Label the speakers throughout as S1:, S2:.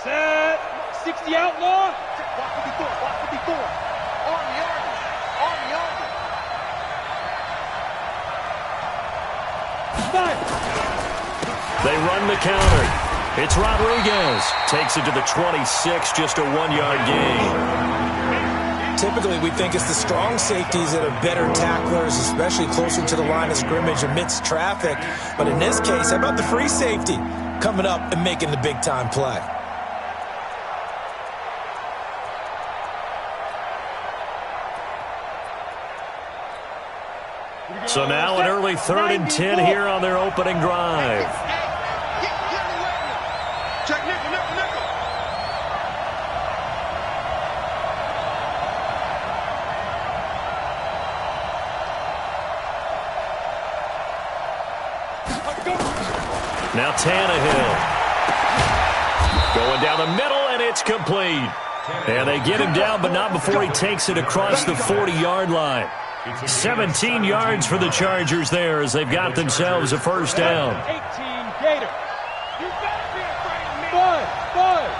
S1: Set. 60 outlaw.
S2: Watch 54. Watch 54. On the yardage. On the yardage.
S1: Five.
S3: They run the counter. It's Rodriguez. Takes it to the 26, just a 1-yard gain.
S4: Typically, we think it's the strong safeties that are better tacklers, especially closer to the line of scrimmage amidst traffic. But in this case, how about the free safety coming up and making the big-time play?
S3: So now an early 3rd and 10 here on their opening drive.
S2: Check nickel, nickel, nickel.
S3: Now Tannehill. Going down the middle, and it's complete. And they get him down, but not before he takes it across the 40-yard line. 17 yards for the Chargers there as they've got themselves a first down.
S1: 18 Gator. You better be afraid of me. 5.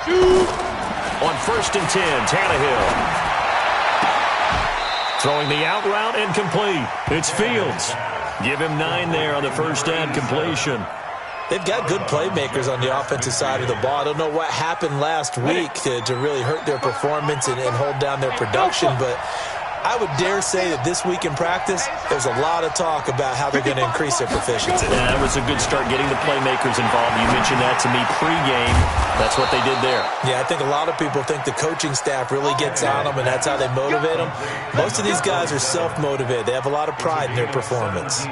S1: 2.
S3: On 1st and 10, Tannehill. Throwing the out route and complete. It's Fields. Give him 9 there on the first down completion.
S4: They've got good playmakers on the offensive side of the ball. I don't know what happened last week to really hurt their performance and hold down their production, but I would dare say that this week in practice, there's a lot of talk about how they're going to increase their proficiency.
S3: Yeah, that was a good start getting the playmakers involved. You mentioned that to me pregame. That's what they did there.
S4: Yeah, I think a lot of people think the coaching staff really gets on them, and that's how they motivate them. Most of these guys are self-motivated. They have a lot of pride in their performance.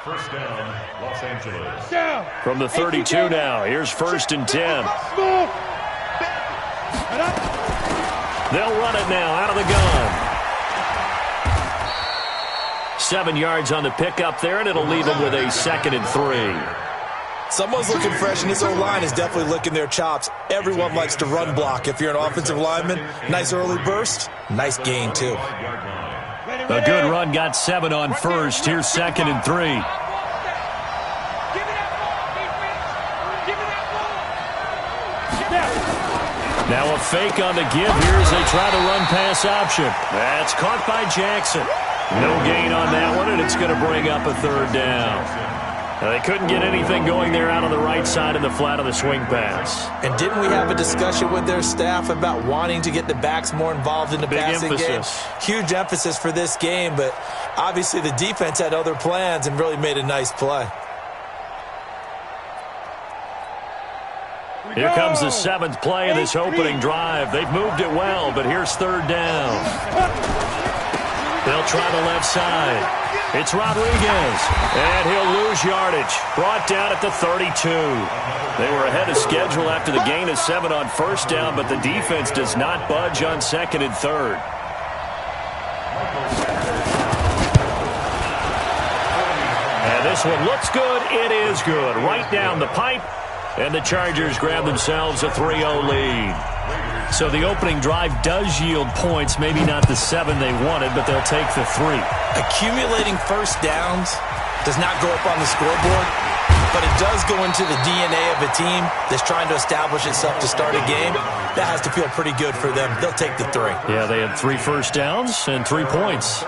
S5: First down, Los Angeles.
S1: Down.
S3: From the 32 now, here's 1st and 10.
S1: Small.
S3: They'll run it now out of the gun. 7 yards on the pickup there, and it'll leave them with a 2nd and 3.
S4: Someone's looking fresh, and this O-line is definitely licking their chops. Everyone likes to run block. If you're an offensive lineman, nice early burst, nice gain, too.
S3: A good run got 7 on 1st. Here's 2nd and 3. Now a fake on the give here as they try to run pass option. That's caught by Jackson. No gain on that one, and it's going to bring up a 3rd down. They couldn't get anything going there out on the right side of the flat of the swing pass.
S4: And didn't we have a discussion with their staff about wanting to get the backs more involved in the passing game? Huge emphasis for this game, but obviously the defense had other plans and really made a nice play.
S3: Here comes the 7th play of this opening drive. They've moved it well, but here's 3rd down. They'll try the left side. It's Rodriguez, and he'll lose yardage. Brought down at the 32. They were ahead of schedule after the gain of 7 on 1st down, but the defense does not budge on 2nd and 3rd. And this one looks good. It is good. Right down the pipe. And the Chargers grab themselves a 3-0 lead. So the opening drive does yield points, maybe not the 7 they wanted, but they'll take the 3.
S4: Accumulating first downs does not go up on the scoreboard, but it does go into the DNA of a team that's trying to establish itself to start a game. That has to feel pretty good for them. They'll take the 3.
S3: Yeah, they had 3 first downs and 3 points.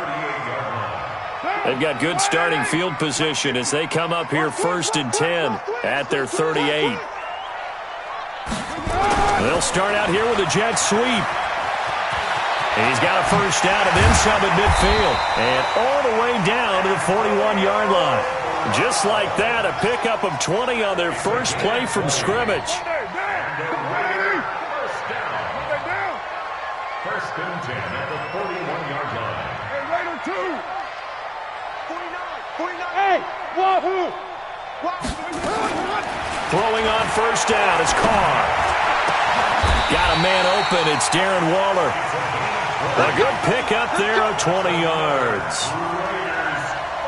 S3: They've got good starting field position as they come up here 1st and 10 at their 38. They'll start out here with a jet sweep. He's got a first down and then some at midfield. And all the way down to the 41-yard line. Just like that, a pickup of 20 on their first play from scrimmage.
S5: First and 10 at the 41-yard line.
S1: Hey, Raider 2. 49. Hey, wahoo.
S3: Throwing on first down is Carr. Got a man open. It's Darren Waller. A good pickup there of 20 yards.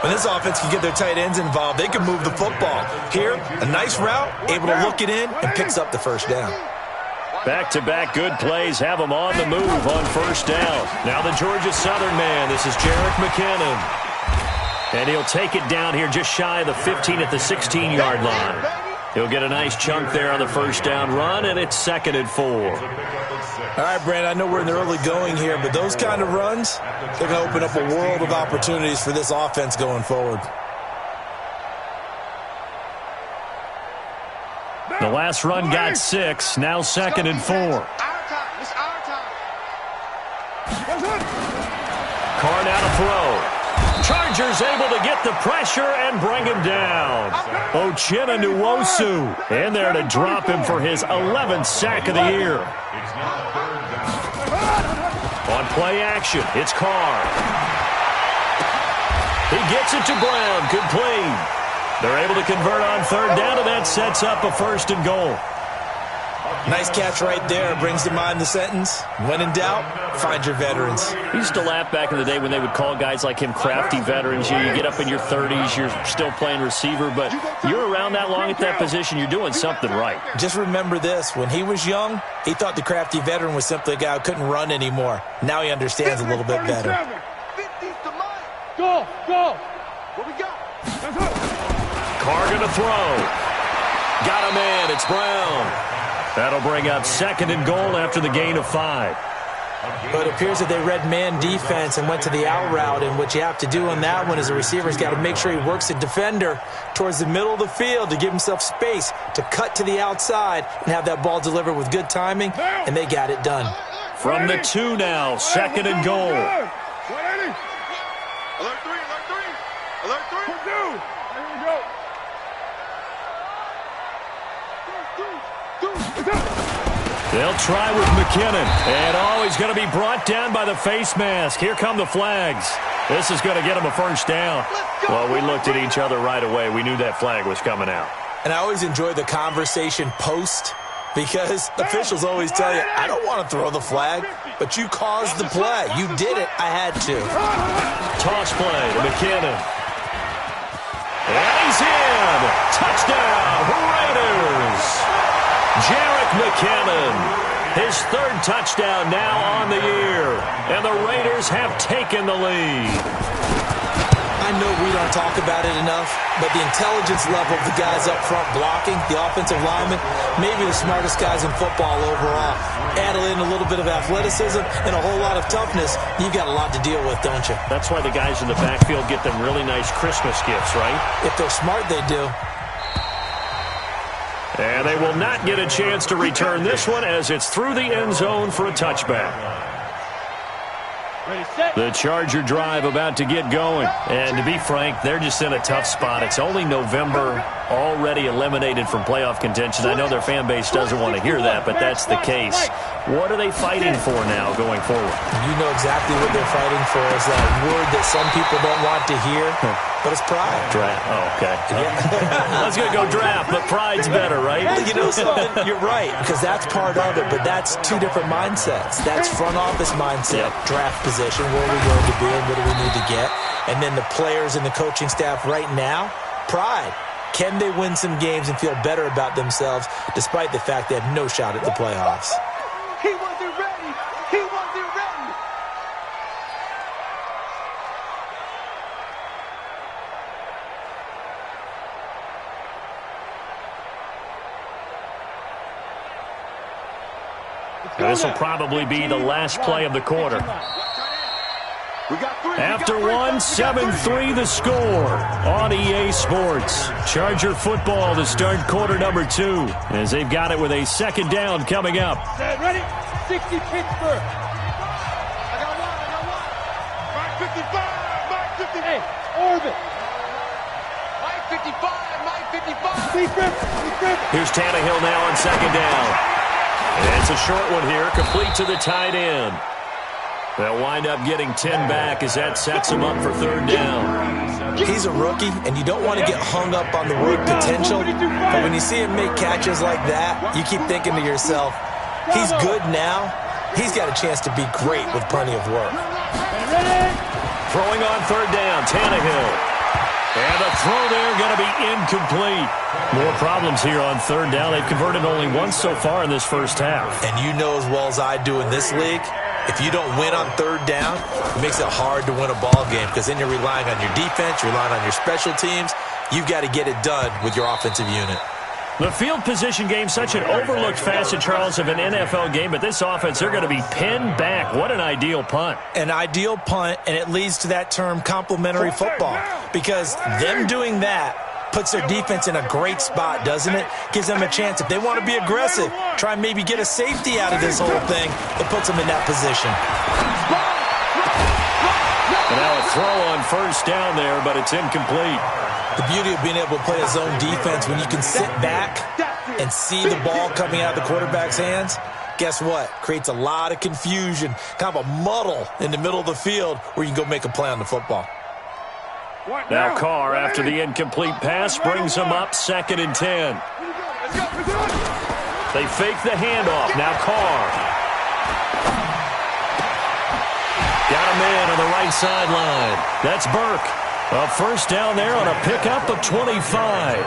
S4: When this offense can get their tight ends involved, they can move the football. Here, a nice route, able to look it in, and picks up the first down.
S3: Back-to-back good plays have them on the move on first down. Now the Georgia Southern man. This is Jerick McKinnon. And he'll take it down here just shy of the 15 at the 16-yard line. He'll get a nice chunk there on the first down run, and it's 2nd and 4.
S4: All right, Brandon, I know we're in the early going here, but those kind of runs, they're going to open up a world of opportunities for this offense going forward.
S3: The last run got 6, now 2nd and 4.
S2: Our time. It's our time.
S3: Carr now to throw. Chargers able to get the pressure and bring him down. Uchenna Nwosu in there to drop him for his 11th sack of the year. On play action, it's Carr. He gets it to Brown, complete. They're able to convert on 3rd down, and that sets up a 1st and goal.
S4: Nice catch right there. Brings to mind the sentence, when in doubt, find your veterans.
S3: We used to laugh back in the day when they would call guys like him crafty veterans. You get up in your 30s, you're still playing receiver, but you're around that long at that position, you're doing something right.
S4: Just remember this. When he was young, he thought the crafty veteran was simply a guy who couldn't run anymore. Now he understands a little bit better.
S2: 50's the money.
S1: Go.
S2: What we got?
S3: Carr going to throw. Got a man. It's Brown. That'll bring up 2nd and goal after the gain of 5.
S4: But it appears that they read man defense and went to the out route, and what you have to do on that one is the receiver's got to make sure he works the defender towards the middle of the field to give himself space to cut to the outside and have that ball delivered with good timing, and they got it done.
S3: From the 2 now, 2nd and goal.
S2: Alert 3. Alert 3.
S1: Here we go.
S3: They'll try with McKinnon. And, he's going to be brought down by the face mask. Here come the flags. This is going to get him a 1st down. Well, we looked at each other right away. We knew that flag was coming out.
S4: And I always enjoy the conversation post, because officials always tell you, I don't want to throw the flag, but you caused the play. You did it. I had to.
S3: Toss play to McKinnon. And he's in. Touchdown, Raiders. Jerick McKinnon, his 3rd touchdown now on the year, and the Raiders have taken the lead.
S4: I know we don't talk about it enough, but the intelligence level of the guys up front blocking, the offensive linemen, maybe the smartest guys in football overall. Add in a little bit of athleticism and a whole lot of toughness, you've got a lot to deal with, don't you?
S3: That's why the guys in the backfield get them really nice Christmas gifts, right?
S4: If they're smart, they do.
S3: And they will not get a chance to return this one as it's through the end zone for a touchback. The Charger drive about to get going. And to be frank, they're just in a tough spot. It's only November, already eliminated from playoff contention. I know their fan base doesn't want to hear that, but that's the case. What are they fighting for now going forward?
S4: You know exactly what they're fighting for. Is that word that some people don't want to hear, but it's pride.
S3: Draft. Oh, okay. I was going to go draft, but pride's better, right?
S4: You know something? You're right, because that's part of it, but that's 2 different mindsets. That's front office mindset, draft position, where are we going to be and what do we need to get? And then the players and the coaching staff right now, pride. Can they win some games and feel better about themselves despite the fact they have no shot at the playoffs?
S2: He wasn't ready. He wasn't ready.
S3: This will probably be the last play of the quarter. After one, 7-3 the score on EA Sports. Charger football to start quarter number 2 as they've got it with a 2nd down coming up.
S1: Ready? 60 Pittsburgh.
S2: I got one. 55.
S1: Hey, Orbit.
S2: Mike 55.
S1: Defense.
S3: Here's Tannehill now on 2nd down. And it's a short one here, complete to the tight end. They'll wind up getting 10 back as that sets him up for 3rd down.
S4: He's a rookie, and you don't want to get hung up on the word potential, but when you see him make catches like that, you keep thinking to yourself, he's good now. He's got a chance to be great with plenty of work.
S3: Throwing on 3rd down, Tannehill. And the throw there going to be incomplete. More problems here on 3rd down. They've converted only once so far in this first half.
S4: And you know as well as I do in this league, if you don't win on 3rd down, it makes it hard to win a ball game because then you're relying on your defense, you're relying on your special teams. You've got to get it done with your offensive unit.
S3: The field position game, such an overlooked facet, Charles, of an NFL game, but this offense, they're going to be pinned back. What an ideal punt.
S4: An ideal punt, and it leads to that term complementary football, because them doing that puts their defense in a great spot, doesn't it? Gives them a chance. If they want to be aggressive, try and maybe get a safety out of this whole thing, it puts them in that position.
S3: And now a throw on first down there, but it's incomplete.
S4: The beauty of being able to play a zone defense, when you can sit back and see the ball coming out of the quarterback's hands, guess what? Creates a lot of confusion, kind of a muddle in the middle of the field where you can go make a play on the football.
S3: Now Carr, after the incomplete pass, brings him up 2nd and 10. They fake the handoff. Now Carr. Got a man on the right sideline. That's Burke. A first down there on a pickup of 25.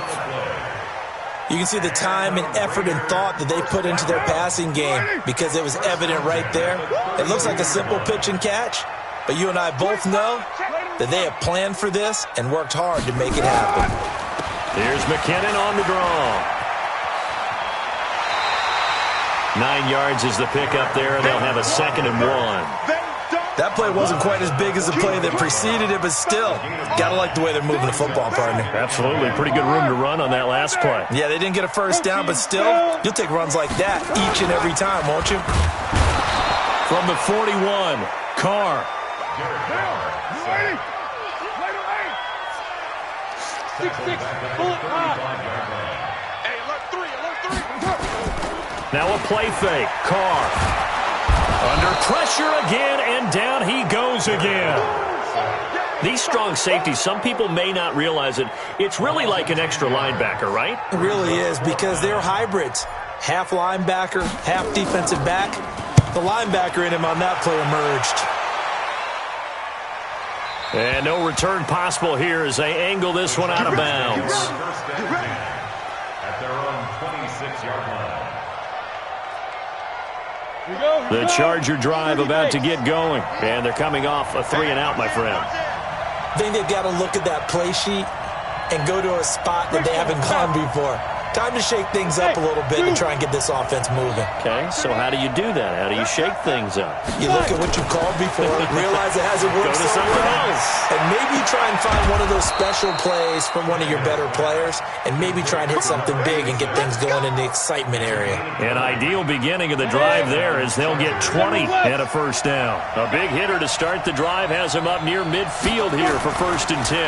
S4: You can see the time and effort and thought that they put into their passing game because it was evident right there. It looks like a simple pitch and catch, but you and I both know that they have planned for this and worked hard to make it happen.
S3: Here's McKinnon on the draw. 9 yards is the pickup there, and they'll have a 2nd and 1.
S4: That play wasn't quite as big as the play that preceded it, but still, gotta like the way they're moving the football, partner.
S3: Absolutely. Pretty good room to run on that last play.
S4: Yeah, they didn't get a first down, but still, you'll take runs like that each and every time, won't you?
S3: From the 41, Carr. Now a play fake. Carr. Under pressure again, and down he goes again. These strong safeties, some people may not realize it. It's really like an extra linebacker, right?
S4: It really is, because they're hybrids. Half linebacker, half defensive back. The linebacker in him on that play emerged.
S3: And no return possible here as they angle this one out of bounds.
S5: At their own 26-yard line.
S3: The Charger drive about to get going, and they're coming off a 3-and-out, my friend.
S4: I think they've got to look at that play sheet and go to a spot that they haven't gone before. Time to shake things up a little bit and try and get this offense moving.
S3: Okay, so how do you do that? How do you shake things up?
S4: You look at what you called before, realize it hasn't worked
S3: Go to
S4: so
S3: something
S4: well,
S3: else.
S4: and maybe try and find one of those special plays from one of your better players, and maybe try and hit something big and get things going in the excitement area.
S3: An ideal beginning of the drive there as they'll get 20 and a first down. A big hitter to start the drive has him up near midfield here for 1st and 10.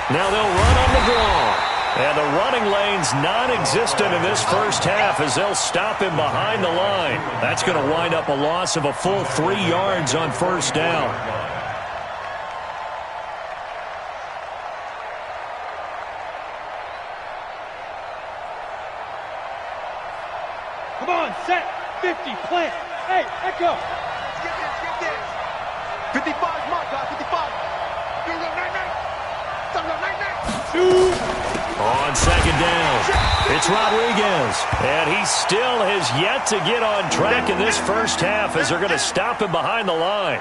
S3: Now they'll run on the draw. And the running lane's non-existent in this first half as they'll stop him behind the line. That's going to wind up a loss of a full 3 yards on first down.
S1: Come on, set, 50, plant. Hey, echo.
S2: Get this. 55, my guy, 55. You go, 9-9.
S3: On 2nd down, it's Rodriguez. And he still has yet to get on track in this first half as they're going to stop him behind the line.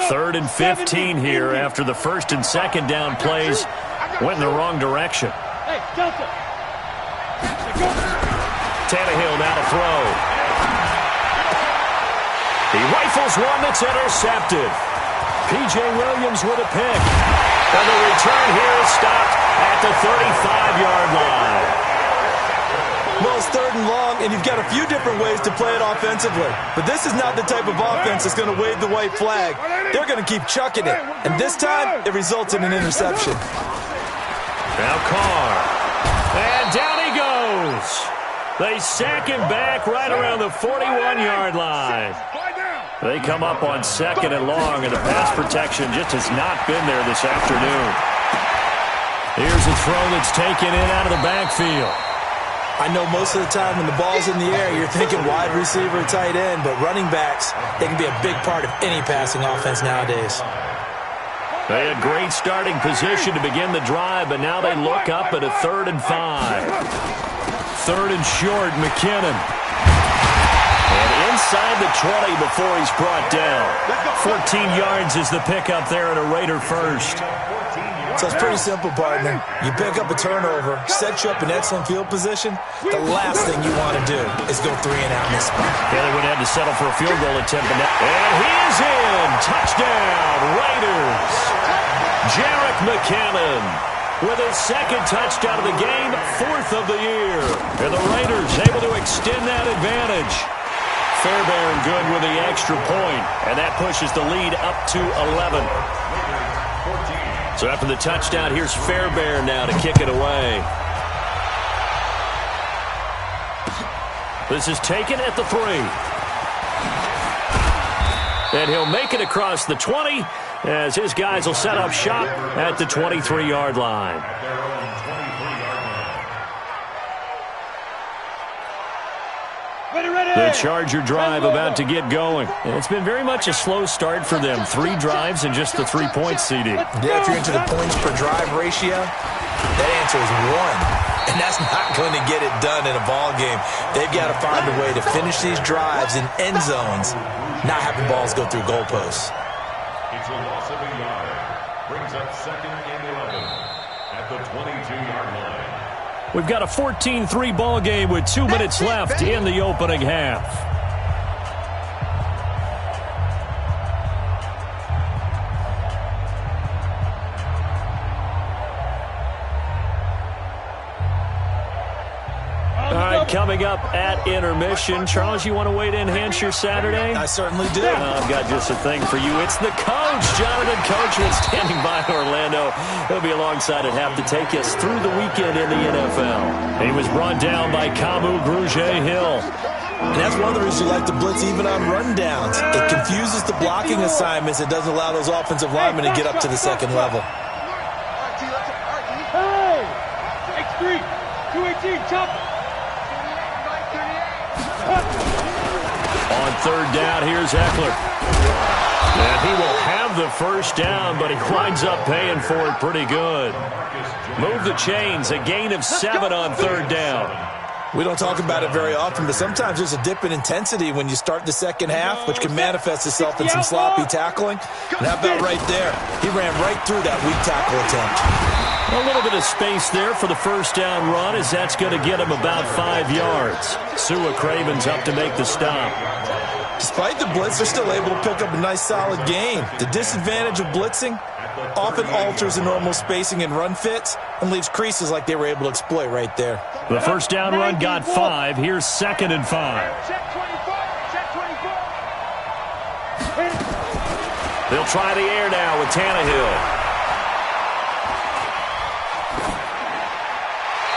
S3: Third and 15 here after the 1st and 2nd down plays went in the wrong direction.
S1: Hey, Delta.
S3: Tannehill now to throw. He rifles one that's intercepted. P.J. Williams with a pick. And the return here is stopped at the 35-yard line.
S4: Well, it's 3rd and long, and you've got a few different ways to play it offensively. But this is not the type of offense that's going to wave the white flag. They're going to keep chucking it. And this time, it results in an interception.
S3: Now Carr. And down he goes. They sack him back right around the 41-yard line. They come up on 2nd and long, and the pass protection just has not been there this afternoon. Here's a throw that's taken in out of the backfield.
S4: I know most of the time when the ball's in the air, you're thinking wide receiver, tight end, but running backs, they can be a big part of any passing offense nowadays.
S3: They had great starting position to begin the drive, but now they look up at a 3rd and 5. 3rd and short, McKinnon. And in inside the 20 before he's brought down. 14 yards is the pickup there and a Raider first.
S4: So it's pretty simple, partner. You pick up a turnover, set you up in excellent field position. The last thing you want to do is go 3 and out in this spot.
S3: Yeah, they would have to settle for a field goal attempt. And he is in. Touchdown, Raiders. Jerick McKinnon with his second touchdown of the game, 4th of the year. And the Raiders able to extend that advantage. Fairbairn good with the extra point, and that pushes the lead up to 11. So after the touchdown, here's Fairbairn now to kick it away. This is taken at the 3. And he'll make it across the 20 as his guys will set up shop at the 23-yard line. The Charger drive about to get going. And it's been very much a slow start for them. 3 drives and just the 3 points, CD.
S4: Yeah, if you're into the points per drive ratio, that answer is 1. And that's not going to get it done in a ball game. They've got to find a way to finish these drives in end zones, not having balls go through goalposts.
S5: It's a loss of a yard. Brings up 2nd and 11 at the 22-yard line.
S3: We've got a 14-3 ball game with 2 minutes left in the opening half. All right, coming up at intermission. Charles, you want to wait to enhance your Saturday?
S4: I certainly do.
S3: I've got just a thing for you. It's the coach, Jonathan Coachman, standing by in Orlando. He'll be alongside at half to take us through the weekend in the NFL. He was brought down by Kamu Grugier-Hill.
S4: And that's one of the reasons you like to blitz even on rundowns. It confuses the blocking assignments. It doesn't allow those offensive linemen to get up to the second level.
S1: Hey! X3, 218, chop.
S3: On 3rd down, here's Eckler. And he will have the first down, but he winds up paying for it pretty good. Move the chains, a gain of 7 on 3rd down.
S4: We don't talk about it very often, but sometimes there's a dip in intensity when you start the second half, which can manifest itself in some sloppy tackling. And how about right there? He ran right through that weak tackle attempt.
S3: A little bit of space there for the first down run, as that's going to get him about 5 yards. Sua Craven's up to make the stop.
S4: Despite the blitz, they're still able to pick up a nice solid gain. The disadvantage of blitzing often alters the normal spacing and run fits and leaves creases like they were able to exploit right there.
S3: The first down run got 5. Here's 2nd and 5. They'll try the air now with Tannehill.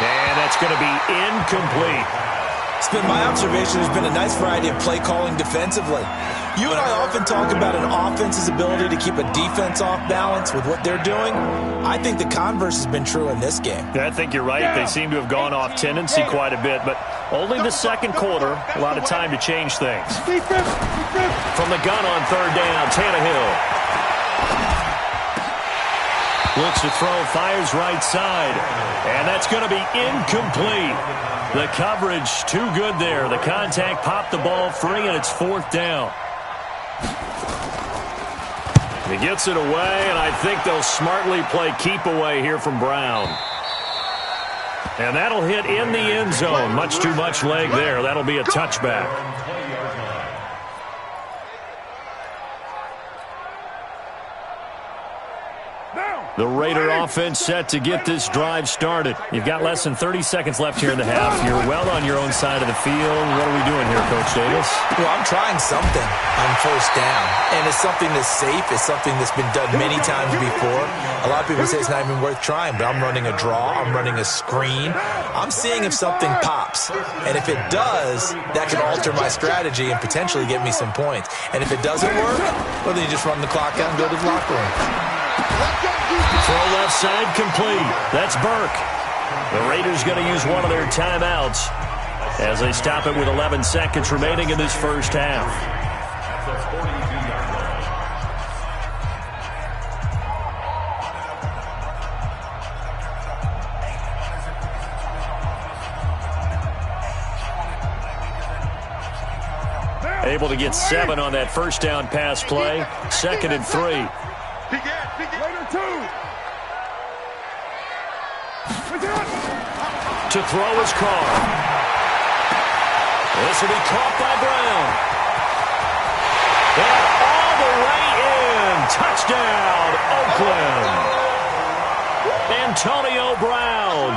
S3: And that's going to be incomplete.
S4: It's been my observation there's been a nice variety of play calling defensively. You and I often talk about an offense's ability to keep a defense off balance with what they're doing. I think the converse has been true in this game.
S3: I think you're right. They seem to have gone off tendency quite a bit, but only the second quarter, a lot of time to change things. From the gun on 3rd down, Tannehill. Looks to throw, fires right side, and that's going to be incomplete. The coverage too good there. The contact popped the ball free, and it's 4th down. He gets it away, and I think they'll smartly play keep away here from Brown. And that'll hit in the end zone. Much too much leg there. That'll be a touchback. The Raider offense set to get this drive started. You've got less than 30 seconds left here in the half. You're well on your own side of the field. What are we doing here, Coach Davis?
S4: Well, I'm trying something on 1st down. And it's something that's safe. It's something that's been done many times before. A lot of people say it's not even worth trying, but I'm running a draw. I'm running a screen. I'm seeing if something pops. And if it does, that can alter my strategy and potentially get me some points. And if it doesn't work, well, then you just run the clock out and go to the locker room.
S3: Throw left side complete. That's Burke. The Raiders going to use one of their timeouts as they stop it with 11 seconds remaining in this first half. Able to get 7 on that first down pass play. 2nd and 3.
S1: Later 2.
S3: To throw his car. This will be caught by Brown. And all the way in. Touchdown, Oakland. Antonio Brown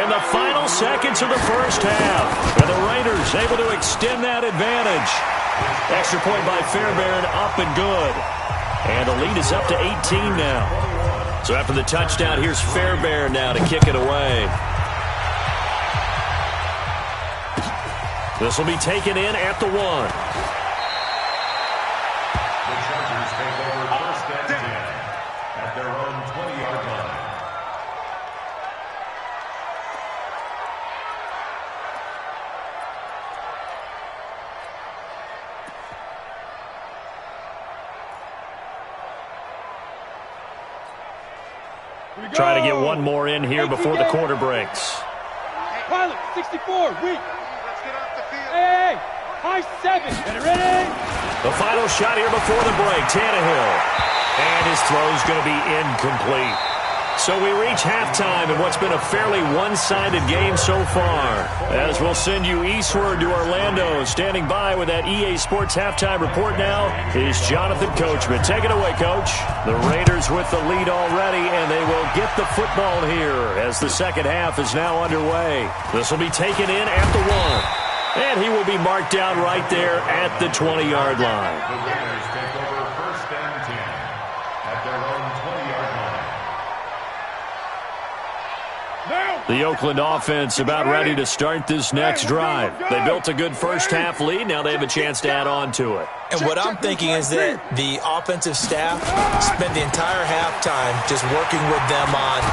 S3: in the final seconds of the first half. And the Raiders able to extend that advantage. Extra point by Fairbairn, up and good. And the lead is up to 18 now. So after the touchdown, here's Fairbairn now to kick it away. This will be taken in at the 1.
S5: The Chargers take over 1st and 10 at their own 20-yard line.
S3: Try to get one more in here before the quarter breaks.
S1: Pilot, 64, weak. Hey, high 7. Get it ready.
S3: The final shot here before the break, Tannehill. And his throw's going to be incomplete. So we reach halftime in what's been a fairly one-sided game so far. As we'll send you eastward to Orlando. Standing by with that EA Sports halftime report now is Jonathan Coachman. Take it away, Coach. The Raiders with the lead already, and they will get the football here as the second half is now underway. This will be taken in at the 1. And he will be marked down right there at the 20-yard line.
S5: The Raiders take over 1st and 10 at their own 20-yard line.
S3: The Oakland offense about ready to start this next drive. They built a good first half lead. Now they have a chance to add on to it.
S4: And what I'm thinking is that the offensive staff spend the entire halftime just working with them on,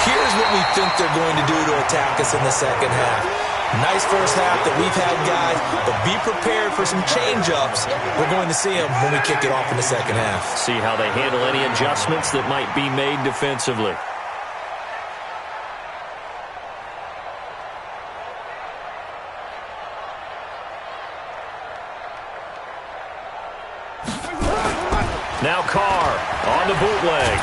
S4: here's what we think they're going to do to attack us in the second half. Nice first half that we've had, guys, but be prepared for some change-ups. We're going to see them when we kick it off in the second half.
S3: See how they handle any adjustments that might be made defensively. Now Carr on the bootleg.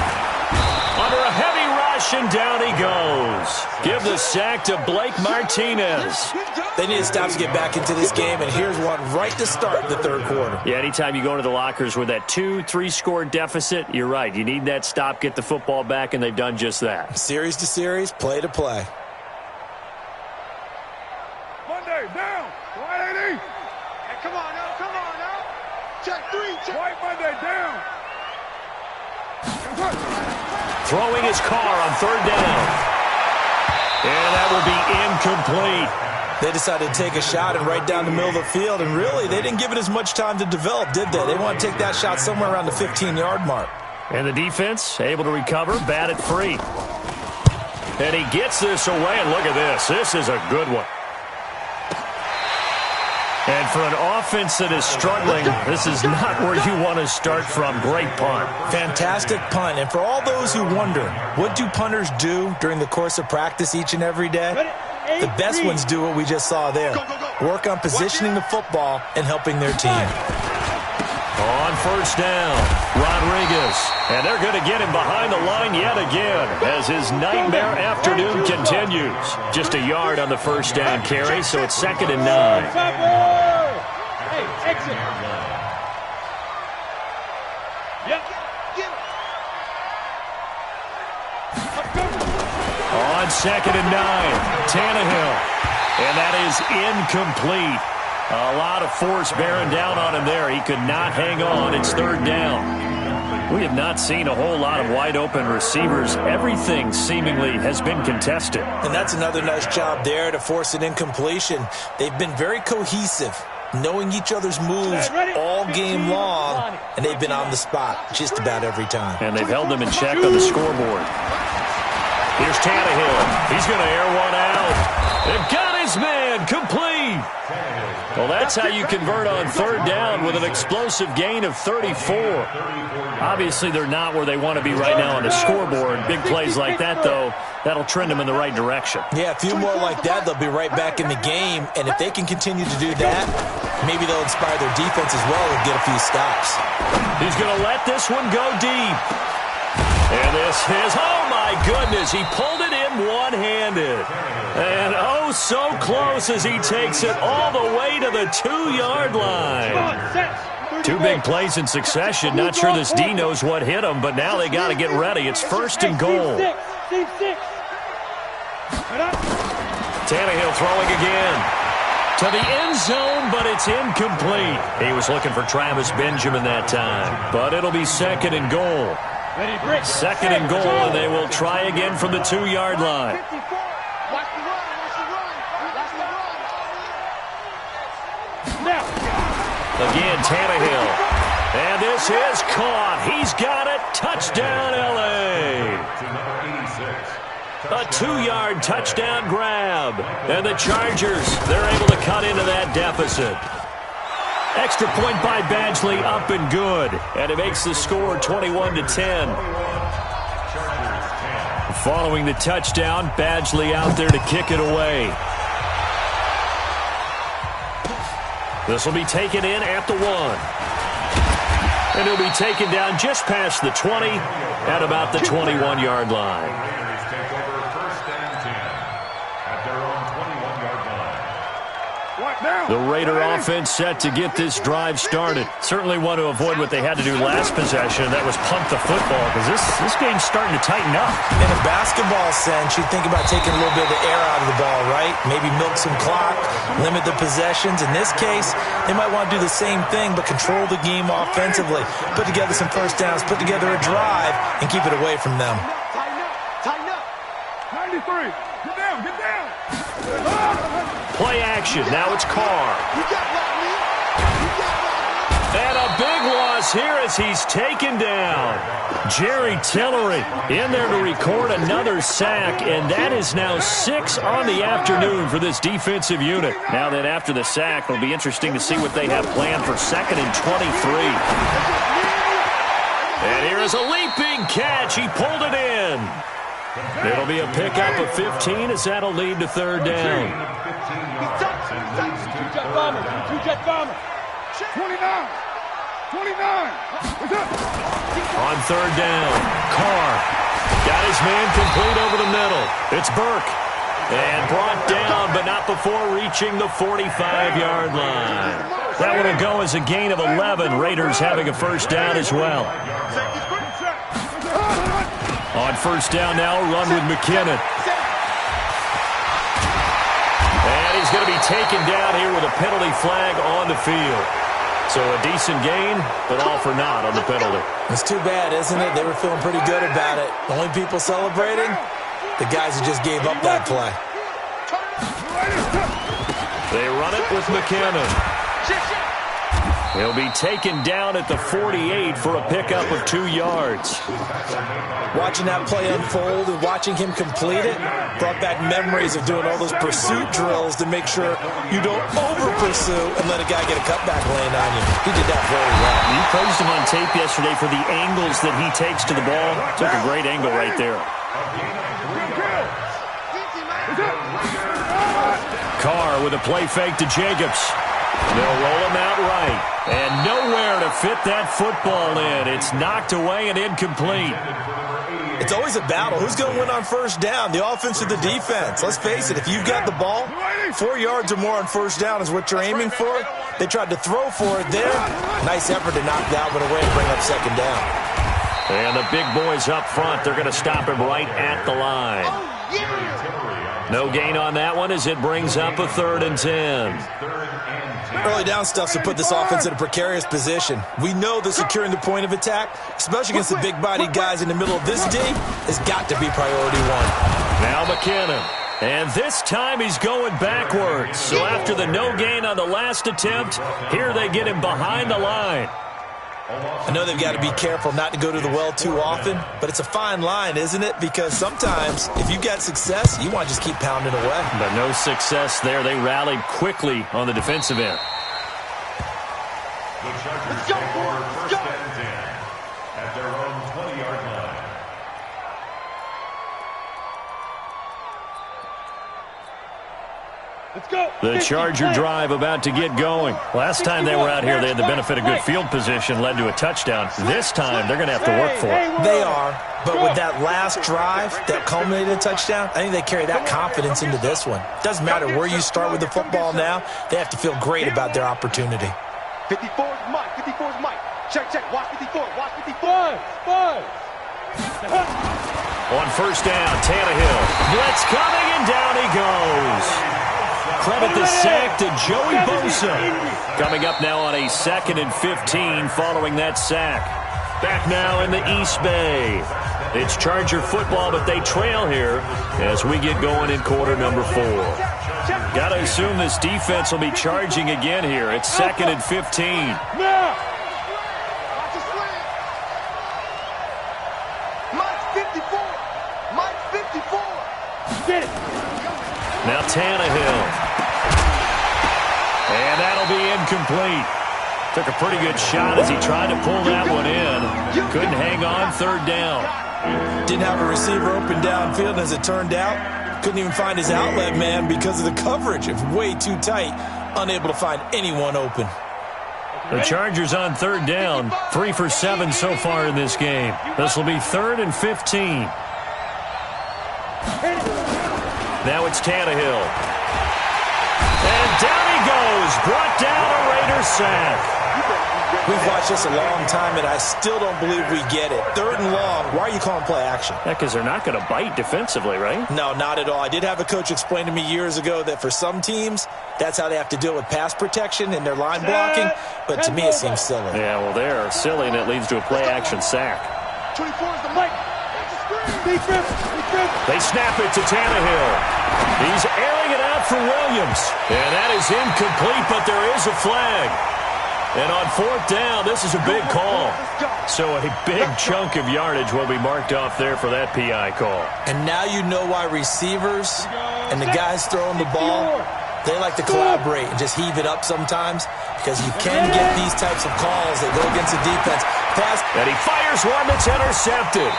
S3: Under a heavy rush, and down he goes. Give the sack to Blake Martinez.
S4: They need to stop to get back into this game, and here's one right to start the third quarter.
S3: Yeah, anytime you go into the lockers with that 2-3 score deficit, you're right. You need that stop, get the football back, and they've done just that.
S4: Series to series, play to play.
S1: Monday, down. 180.
S2: Hey, come on now, come on now. Check 3, check.
S1: White Monday, down.
S3: Throwing his car on 3rd down. And that will be incomplete.
S4: They decided to take a shot and right down the middle of the field, and really, they didn't give it as much time to develop, did they? They want to take that shot somewhere around the 15-yard mark.
S3: And the defense able to recover, bat it free. And he gets this away, and look at this. This is a good one. And for an offense that is struggling, this is not where you want to start from. Great punt.
S4: Fantastic punt. And for all those who wonder, what do punters do during the course of practice each and every day? The best ones do what we just saw there. Work on positioning the football and helping their team.
S3: On 1st down, Rodriguez. And they're going to get him behind the line yet again as his nightmare afternoon continues. Just a yard on the 1st down carry, so it's 2nd and 9.
S1: Hey, exit. Yep.
S3: On 2nd and 9, Tannehill. And that is incomplete. A lot of force bearing down on him there. He could not hang on. It's 3rd down. We have not seen a whole lot of wide-open receivers. Everything seemingly has been contested.
S4: And that's another nice job there to force an incompletion. They've been very cohesive, knowing each other's moves all game long, and they've been on the spot just about every time.
S3: And they've held them in check on the scoreboard. Here's Tannehill. He's going to air one out. They've got his man complete. Well, that's how you convert on third down with an explosive gain of 34. Obviously, they're not where they want to be right now on the scoreboard. Big plays like that, though, that'll trend them in the right direction.
S4: Yeah, a few more like that, they'll be right back in the game. And if they can continue to do that, maybe they'll inspire their defense as well and get a few stops.
S3: He's going to let this one go deep. And this is, oh my goodness, he pulled it in one-handed. And oh, so close as he takes it all the way to the 2-yard line. Two big plays in succession. Not sure this D knows what hit him, but now they got to get ready. It's first and goal. Tannehill throwing again. To the end zone, but it's incomplete. He was looking for Travis Benjamin that time. But it'll be second and goal. Second and goal, and they will try again from the 2-yard line. Again, Tannehill. And this is caught. He's got it. Touchdown, L.A. A 2-yard touchdown grab. And the Chargers, they're able to cut into that deficit. Extra point by Badgley, up and good. And it makes the score 21-10. Following the touchdown, Badgley out there to kick it away. This will be taken in at the 1. And it'll be taken down just past the 20 at about the 21-yard line. The Raider offense set to get this drive started. Certainly want to avoid what they had to do last possession. That was punt the football, because this game's starting to tighten up.
S4: In a basketball sense, you think about taking a little bit of the air out of the ball, right? Maybe milk some clock, limit the possessions. In this case, they might want to do the same thing, but control the game offensively. Put together some first downs, put together a drive, and keep it away from them.
S2: Tighten up.
S1: 93. Get down, get down.
S3: Play action. Now it's Carr. And a big loss here as he's taken down. Jerry Tillery in there to record another sack, and that is now 6 on the afternoon for this defensive unit. Now that after the sack, it'll be interesting to see what they have planned for 2nd and 23. And here is a leaping catch. He pulled it in. It'll be a pickup of 15 as that'll lead to third down.
S1: Two-jet bomber. 29.
S3: On third down, Carr got his man complete over the middle. It's Burke. And brought down, but not before reaching the 45-yard line. That one will go as a gain of 11. Raiders having a first down as well. On first down now, run with McKinnon. And he's going to be taken down here with a penalty flag on the field. So a decent gain, but all for naught on the penalty.
S4: It's too bad, isn't it? They were feeling pretty good about it. The only people celebrating, the guys who just gave up that play.
S3: They run it with McKinnon. He'll be taken down at the 48 for a pickup of 2 yards.
S4: Watching that play unfold and watching him complete it brought back memories of doing all those pursuit drills to make sure you don't over-pursue and let a guy get a cutback land on you. He did that very well.
S3: You praised him on tape yesterday for the angles that he takes to the ball. Took a great angle right there. Carr with a play fake to Jacobs. They'll roll him out right. And nowhere to fit that football in. It's knocked away and incomplete.
S4: It's always a battle. Who's going to win on first down, the offense or the defense? Let's face it, if you've got the ball, 4 yards or more on first down is what you're aiming for. They tried to throw for it there. Nice effort to knock Dalvin away and bring up second down.
S3: And the big boys up front, they're going to stop him right at the line. No gain on that one as it brings up a 3rd and 10.
S4: Early down stuff to put this offense in a precarious position. We know that securing the point of attack, especially against the big-bodied guys in the middle of this D, has got to be priority 1.
S3: Now McKinnon. And this time he's going backwards. So after the no gain on the last attempt, here they get him behind the line.
S4: I know they've got to be careful not to go to the well too often, but it's a fine line, isn't it? Because sometimes if you've got success, you want to just keep pounding away.
S3: But no success there. They rallied quickly on the defensive end.
S5: The Chargers take over first and 10 at their own 20-yard line.
S1: Let's go.
S3: The Charger drive about to get going. Last time they were out here, they had the benefit of good field position, led to a touchdown. This time, they're going to have to work for it.
S4: They are, but with that last drive that culminated in a touchdown, I think they carry that confidence into this one. Doesn't matter where you start with the football now, they have to feel great about their opportunity.
S2: 54 is Mike. 54 is Mike. Check, check. Watch 54. Watch 54.
S3: On first down, Tannehill. Blitz coming, and down he goes. Credit the sack to Joey Bosa. Coming up now on a 2nd and 15 following that sack. Back now in the East Bay. It's Charger football, but they trail here as we get going in quarter number 4. Got to assume this defense will be charging again here. It's 2nd and 15.
S2: Mike's 54. Mike's 54.
S1: Get it.
S3: Now Tannehill. And that'll be incomplete. Took a pretty good shot as he tried to pull that one in. Couldn't hang on, 3rd down.
S4: Didn't have a receiver open downfield, and as it turned out, couldn't even find his outlet man because of the coverage. It was way too tight, unable to find anyone open.
S3: The Chargers on 3rd down, 3 for 7 so far in this game. This will be 3rd and 15. Now it's Tannehill. And down he goes, brought down a Raider sack.
S4: We've watched this a long time, and I still don't believe we get it. 3rd and long, why are you calling play action?
S3: Yeah, because they're not going to bite defensively, right?
S4: No, not at all. I did have a coach explain to me years ago that for some teams, that's how they have to deal with pass protection and their line blocking, but to me it seems silly.
S3: Yeah, well, they're silly, and it leads to a play action sack.
S2: 24 is the Mike.
S3: They snap it to Tannehill. He's airing it out for Williams. And that is incomplete, but there is a flag. And on 4th down, this is a big call. So a big chunk of yardage will be marked off there for that PI call.
S4: And now you know why receivers and the guys throwing the ball, they like to collaborate and just heave it up sometimes, because you can get these types of calls that go against the defense. Pass.
S3: And he fires one that's intercepted.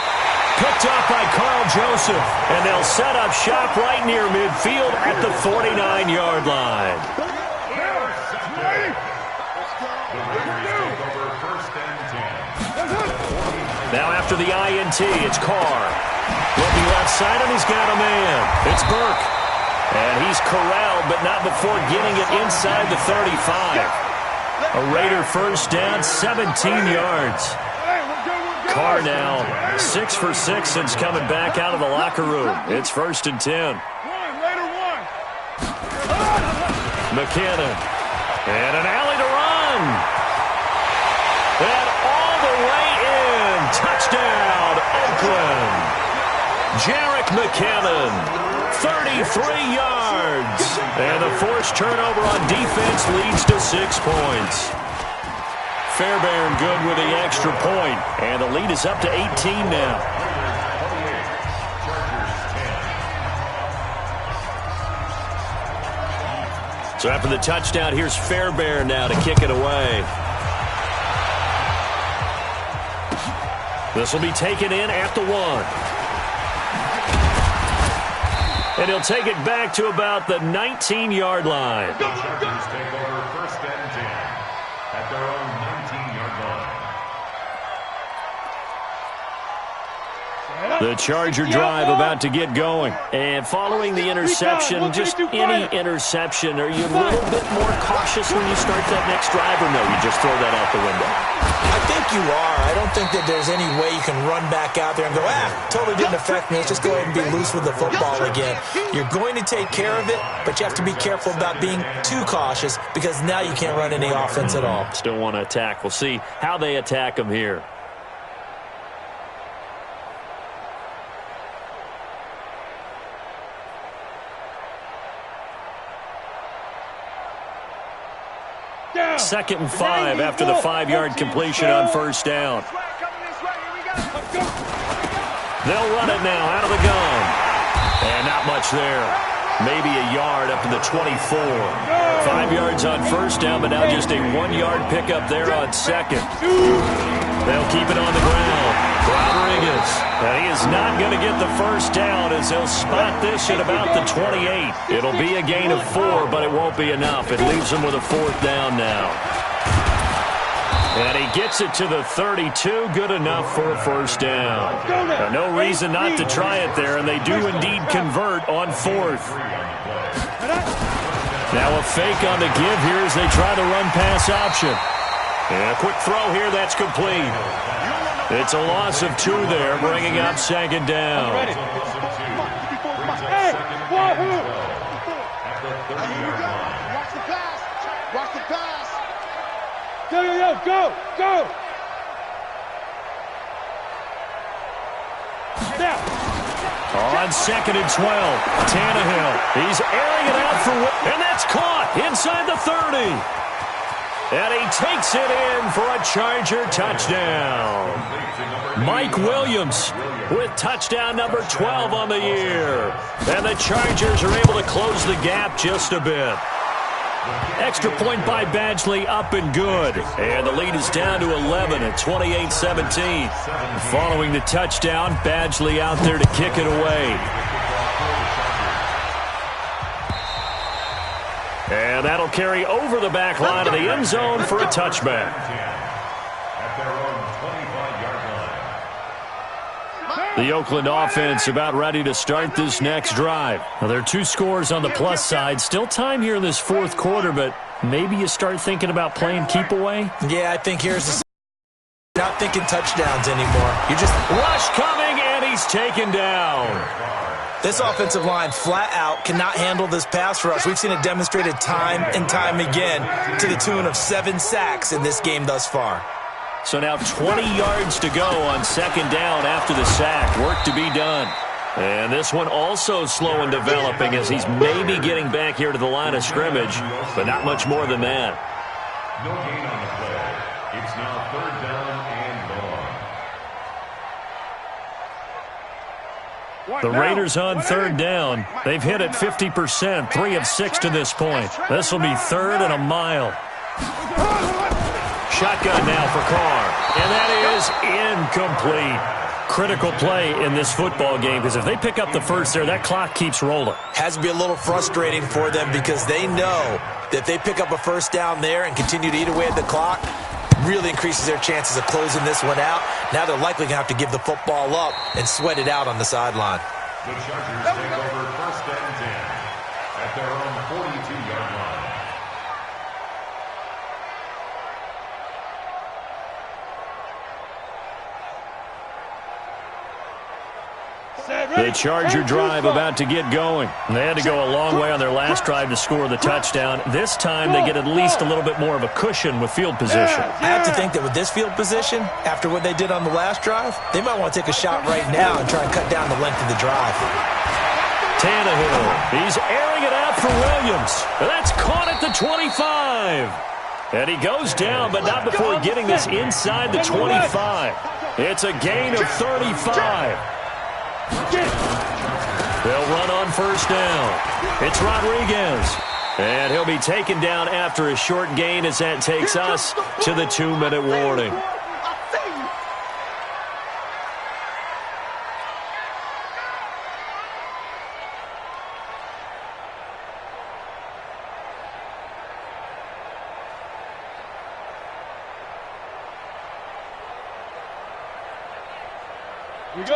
S3: Picked up by Carl Joseph. And they'll set up shop right near midfield at the 49-yard line. Now after the INT, it's Carr. Looking left side, and he's got a man. It's Burke. And he's corralled, but not before getting it inside the 35. A Raider first down, 17 yards. Carr now 6 for 6 since coming back out of the locker room. It's 1st and 10. McKinnon. And an alley to run. And all the way in. Touchdown, Oakland. Jarek McKinnon, 33 yards. And the forced turnover on defense leads to 6 points. Fairbairn good with the extra point, and the lead is up to 18 now. So after the touchdown, here's Fairbairn now to kick it away. This will be taken in at the 1. And he'll take it back to about the 19-yard line.
S5: The Chargers take over first and 10 at their own 19-yard line.
S3: The Charger drive about to get going. And following the interception, just any interception, are you a little bit more cautious when you start that next drive, or no, you just throw that out the window?
S4: I think you are. I don't think that there's any way you can run back out there and go, totally didn't affect me. Let's just go ahead and be loose with the football again. You're going to take care of it, but you have to be careful about being too cautious, because now you can't run any offense at all.
S3: Still want to attack. We'll see how they attack them here. 2nd and 5 after the 5-yard completion on first down. They'll run it now out of the gun. And not much there. Maybe a yard up to the 24. 5 yards on first down, but now just a 1-yard pickup there on second. They'll keep it on the ground. Rodriguez. And he is not going to get the first down as they'll spot this at about the 28. It'll be a gain of 4, but it won't be enough. It leaves them with a 4th down now. And he gets it to the 32. Good enough for a first down. Now, no reason not to try it there, and they do indeed convert on 4th. Now a fake on the give here as they try the run-pass option. And a quick throw here, that's complete. It's a loss of 2 there, bringing up 2nd down.
S1: Hey, wahoo!
S2: Watch the pass. Watch the pass.
S1: Go! Now.
S3: On 2nd and 12, Tannehill. He's airing it out for, and that's caught inside the 30. And he takes it in for a Charger touchdown. Mike Williams with touchdown number 12 on the year. And the Chargers are able to close the gap just a bit. Extra point by Badgley, up and good. And the lead is down to 11 at 28-17. Following the touchdown, Badgley out there to kick it away. And that'll carry over the back line of the end zone for a touchback. The Oakland offense about ready to start this next drive. Now, there are 2 scores on the plus side. Still time here in this 4th quarter, but maybe you start thinking about playing keep away?
S4: Yeah, I think here's the... Not thinking touchdowns anymore. You just...
S3: Rush coming, and he's taken down.
S4: This offensive line flat out cannot handle this pass rush. We've seen it demonstrated time and time again to the tune of 7 sacks in this game thus far.
S3: So now 20 yards to go on 2nd down after the sack. Work to be done. And this one also slow in developing as he's maybe getting back here to the line of scrimmage, but not much more than that.
S5: No gain on the play. It's now 3rd down and long.
S3: The Raiders on 3rd down. They've hit it 50%, 3 of 6 to this point. This will be 3rd and a mile. Shotgun now for Carr, and that is incomplete. Critical play in this football game because if they pick up the first there, that clock keeps rolling.
S4: Has to be a little frustrating for them because they know that if they pick up a first down there and continue to eat away at the clock, really increases their chances of closing this one out. Now they're likely going to have to give the football up and sweat it out on the sideline.
S5: The Chargers take over 1st and 10 at their own 42-yard line.
S3: The Charger drive about to get going. They had to go a long way on their last drive to score the touchdown. This time they get at least a little bit more of a cushion with field position.
S4: I have to think that with this field position, after what they did on the last drive, they might want to take a shot right now and try and cut down the length of the drive.
S3: Tannehill, he's airing it out for Williams. That's caught at the 25. And he goes down, but not before getting this inside the 25. It's a gain of 35. They'll run on first down. It's Rodriguez. And he'll be taken down after a short gain as that takes us to the 2-minute warning.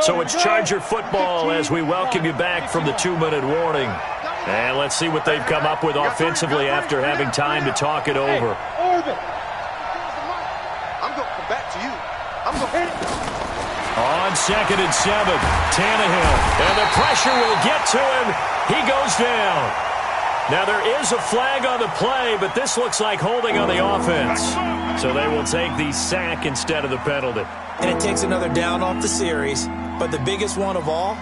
S3: So it's Charger football as we welcome you back from the 2-minute warning. And let's see what they've come up with offensively after having time to talk it over.
S2: I'm going to come back to you. I'm going to hit it.
S3: On 2nd and 7, Tannehill. And the pressure will get to him. He goes down. Now there is a flag on the play, but this looks like holding on the offense. So they will take the sack instead of the penalty.
S4: And it takes another down off the series. But the biggest one of all,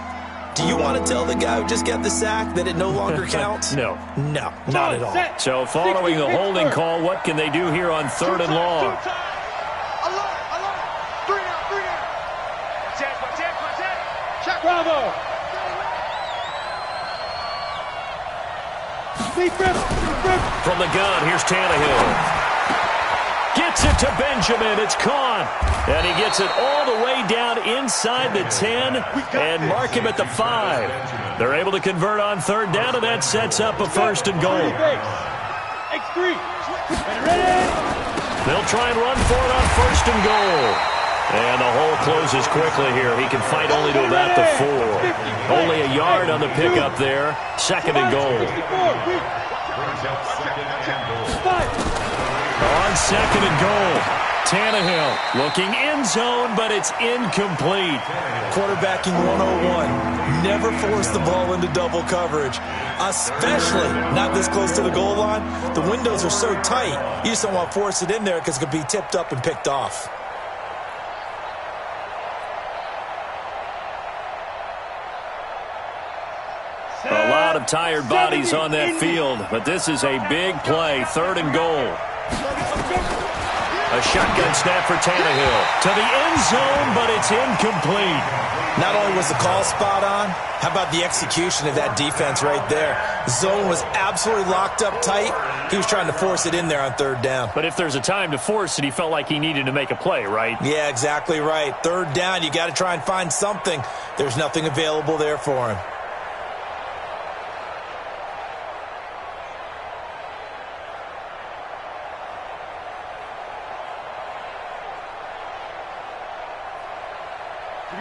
S4: Do you want to tell the guy who just got the sack that it no longer counts?
S3: No.
S4: No, not at all.
S3: So following the holding call, what can they do here on 3rd and long?
S1: Bravo!
S3: From the gun, here's Tannehill. Gets it to Benjamin. It's caught. And he gets it all the way down inside the 10 and mark him at the 5. They're able to convert on 3rd down, and that sets up a 1st and goal.
S1: X3. Ready?
S3: They'll try and run for it on 1st and goal. And the hole closes quickly here. He can fight only to about the 4. Only a yard on the pickup there. 2nd and goal. On 2nd and goal, Tannehill looking end zone, but it's incomplete.
S4: Quarterbacking 101. Never force the ball into double coverage, especially not this close to the goal line. The windows are so tight, you just don't want to force it in there because it could be tipped up and picked off.
S3: A lot of tired bodies on that field, but this is a big play. 3rd and goal. A shotgun snap for Tannehill. To the end zone, but it's incomplete.
S4: Not only was the call spot on, how about the execution of that defense right there? The zone was absolutely locked up tight. He was trying to force it in there on 3rd down.
S3: But if there's a time to force it, he felt like he needed to make a play, right?
S4: Yeah, exactly right. 3rd down, you got to try and find something. There's nothing available there for him.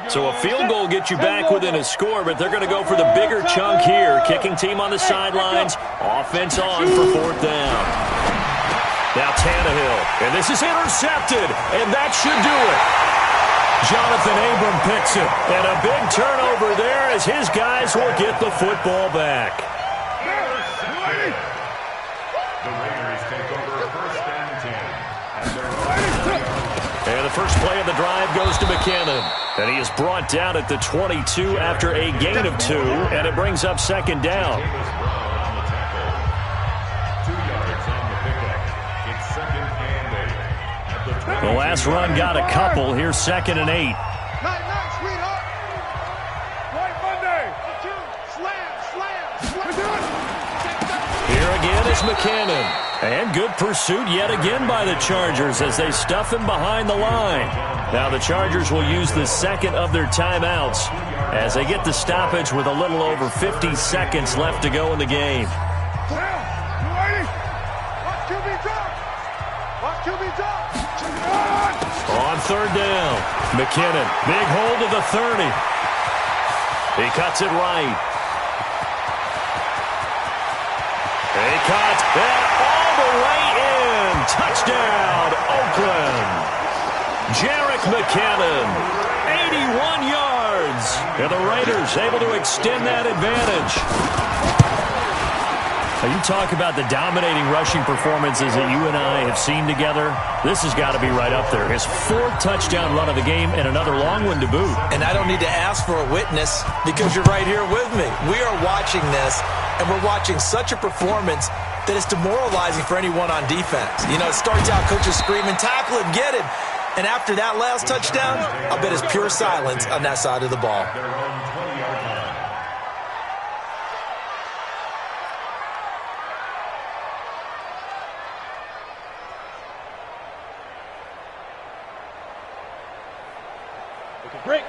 S3: So a field goal gets you back within a score, but they're going to go for the bigger chunk here. Kicking team on the sidelines. Offense on for 4th down. Now Tannehill. And this is intercepted. And that should do it. Jonathan Abram picks it. And a big turnover there as his guys will get the football back.
S5: The Raiders take over 1st and 10.
S3: And the first play of the drive goes to McKinnon. And he is brought down at the 22 after a gain of 2. And it brings up 2nd down.
S5: 2 yards on the pickup. It's 2nd and 8. At the 20.
S3: The last run got a couple. Here's 2nd and 8.
S2: Night, sweetheart. White Monday. Slam.
S3: Here again is McKinnon. And good pursuit yet again by the Chargers as they stuff him behind the line. Now the Chargers will use the 2nd of their timeouts as they get the stoppage with a little over 50 seconds left to go in the game. On 3rd down, McKinnon, big hold of the 30. He cuts it right. He cut it all the way in. Touchdown, Oakland. Jarek McKinnon, 81 yards. And the Raiders able to extend that advantage. Now you talk about the dominating rushing performances that you and I have seen together. This has got to be right up there. His 4th touchdown run of the game and another long one to boot.
S4: And I don't need to ask for a witness because you're right here with me. We are watching this, and we're watching such a performance that is demoralizing for anyone on defense. You know, it starts out coaches screaming, tackle him, get him. And after that last touchdown, I'll bet it's pure silence on that side of the ball.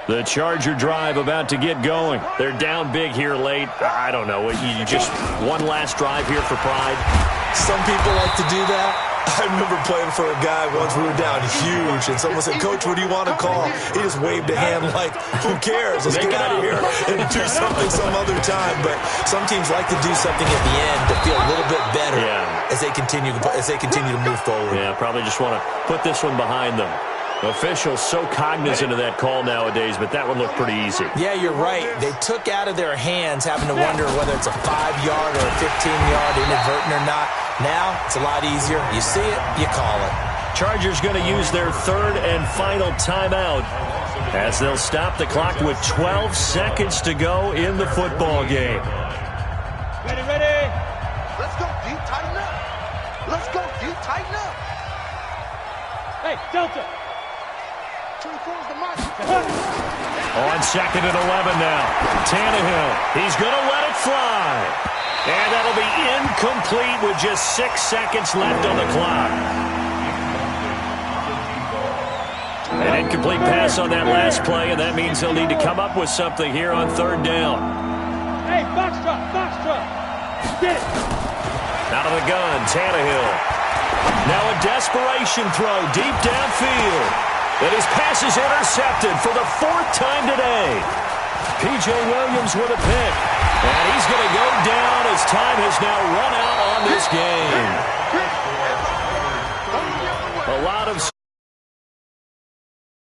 S3: The Charger drive about to get going. They're down big here late. I don't know. You just one last drive here for pride.
S4: Some people like to do that. I remember playing for a guy once. We were down huge, and someone said, "Coach, what do you want to call?" He just waved a hand like, "Who cares? Let's get out of here and do something some other time." But some teams like to do something at the end to feel a little bit better as they continue to move forward.
S3: Yeah, probably just want to put this one behind them. Officials so cognizant of that call nowadays, but that one looked pretty easy.
S4: Yeah, you're right. They took out of their hands having to wonder whether it's a 5-yard or a 15-yard inadvertent or not. Now, it's a lot easier. You see it, you call it.
S3: Chargers going to use their 3rd and final timeout as they'll stop the clock with 12 seconds to go in the football game.
S1: Ready, ready.
S2: Let's go, D. Tighten up. Let's go, D. Tighten up.
S1: Hey, Delta.
S2: 24 is the mark.
S3: On 2nd and 11 now. Tannehill, he's going to let it fly. And that'll be incomplete with just 6 seconds left on the clock. An incomplete pass on that last play, and that means they'll need to come up with something here on 3rd down.
S1: Hey, box drop. Get it.
S3: Out of the gun, Tannehill. Now a desperation throw deep downfield. And his pass is intercepted for the 4th time today. P.J. Williams with a pick. And he's going to go down as time has now run out on this game. A lot of